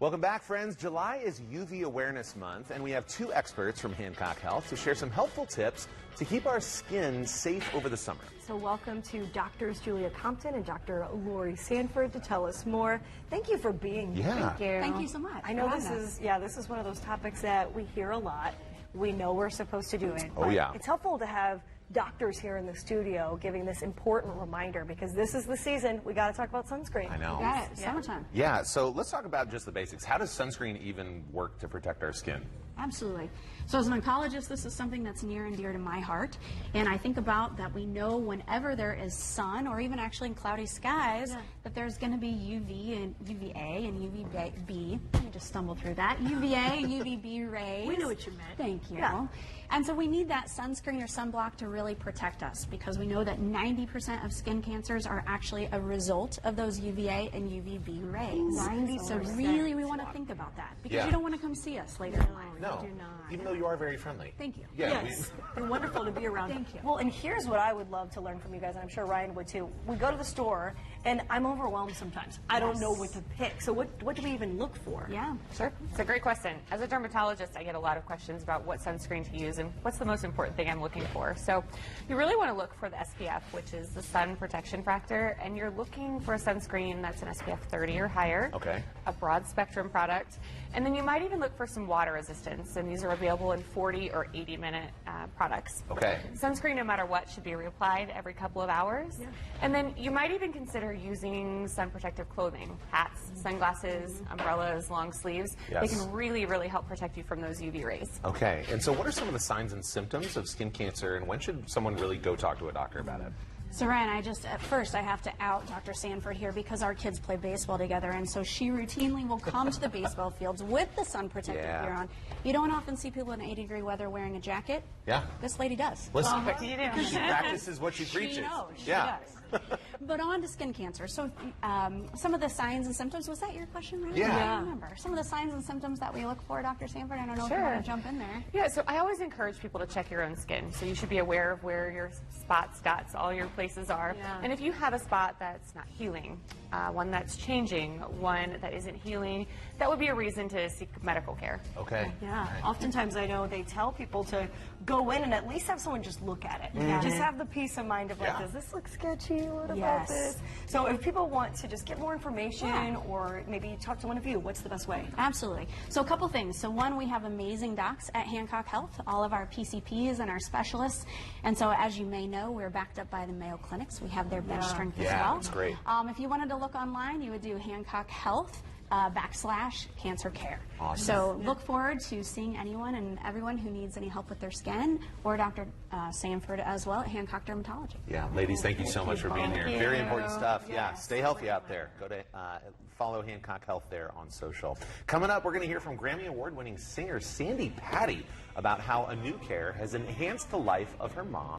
Welcome back, friends. July is UV Awareness Month, and we have two experts from Hancock Health to share some helpful tips to keep our skin safe over the summer. So welcome to Drs. Julia Compton and Dr. Lori Sanford to tell us more. Thank you for being here. Yeah. Thank you. Thank you so much. I know this is one of those topics that we hear a lot. We know we're supposed to do it. Oh, yeah. It's helpful to have doctors here in the studio giving this important reminder because this is the season. We got to talk about sunscreen. I know. Yeah, summertime. Yeah, so let's talk about just the basics. How does sunscreen even work to protect our skin? Absolutely. So as an oncologist, this is something that's near and dear to my heart. And I think about that we know whenever there is sun or even actually in cloudy skies that there's going to be UV and UVA and UVB. Let me just stumble through that. UVA and UVB rays. We knew what you meant. Thank you. Yeah. And so we need that sunscreen or sunblock to really protect us because we know that 90% of skin cancers are actually a result of those UVA and UVB rays. 90%. So really we want to think about that because you don't want to come see us later in life. No, do not. even though you are very friendly. Thank you. Yeah, Yes, you're wonderful to be around. Thank you. Well, and here's what I would love to learn from you guys, and I'm sure Ryan would too. We go to the store, and I'm overwhelmed sometimes. I don't know what to pick. So what do we even look for? Yeah. Sure. It's a great question. As a dermatologist, I get a lot of questions about what sunscreen to use and what's the most important thing I'm looking for. So you really want to look for the SPF, which is the sun protection factor, and you're looking for a sunscreen that's an SPF 30 or higher. Okay. A broad spectrum product. And then you might even look for some water resistance, and these are available in 40 or 80-minute products. Okay. Sunscreen, no matter what, should be reapplied every couple of hours. Yeah. And then you might even consider using sun protective clothing, hats, sunglasses, umbrellas, long sleeves. Yes. They can really, really help protect you from those UV rays. Okay, and so what are some of the signs and symptoms of skin cancer, and when should someone really go talk to a doctor about it? So Ryan, at first I have to out Dr. Sanford here because our kids play baseball together, and so she routinely will come to the baseball fields with the sun protective gear on. You don't often see people in 80-degree weather wearing a jacket. Yeah. This lady does. Listen, What do you do? she practices what she preaches. She knows. She yeah. does. But on to skin cancer. So some of the signs and symptoms, was that your question, really? Yeah. I don't remember. Some of the signs and symptoms that we look for, Dr. Sanford, I don't know if you Sure. want to jump in there. Yeah, so I always encourage people to check your own skin. So you should be aware of where your spots, dots, all your places are. Yeah. And if you have a spot that's not healing, one that's changing, one that isn't healing, that would be a reason to seek medical care. Okay. Yeah, oftentimes I know they tell people to go in and at least have someone just look at it. Just have the peace of mind of like, does this look sketchy? What about this? So if people want to just get more information or maybe talk to one of you, what's the best way? Absolutely. So a couple things. So one, we have amazing docs at Hancock Health, all of our PCPs and our specialists. And so as you may know, we're backed up by the Mayo Clinics. We have their bench strength as well. That's great. If you wanted to look online, you would do Hancock Health /cancer care. Awesome. So look forward to seeing anyone and everyone who needs any help with their skin, or Dr. Sanford as well at Hancock Dermatology. Yeah, ladies, thank you so much for being here. Very important stuff. Yeah, stay healthy out there. Go to follow Hancock Health there on social. Coming up, we're going to hear from Grammy Award-winning singer Sandy Patty about how a new care has enhanced the life of her mom.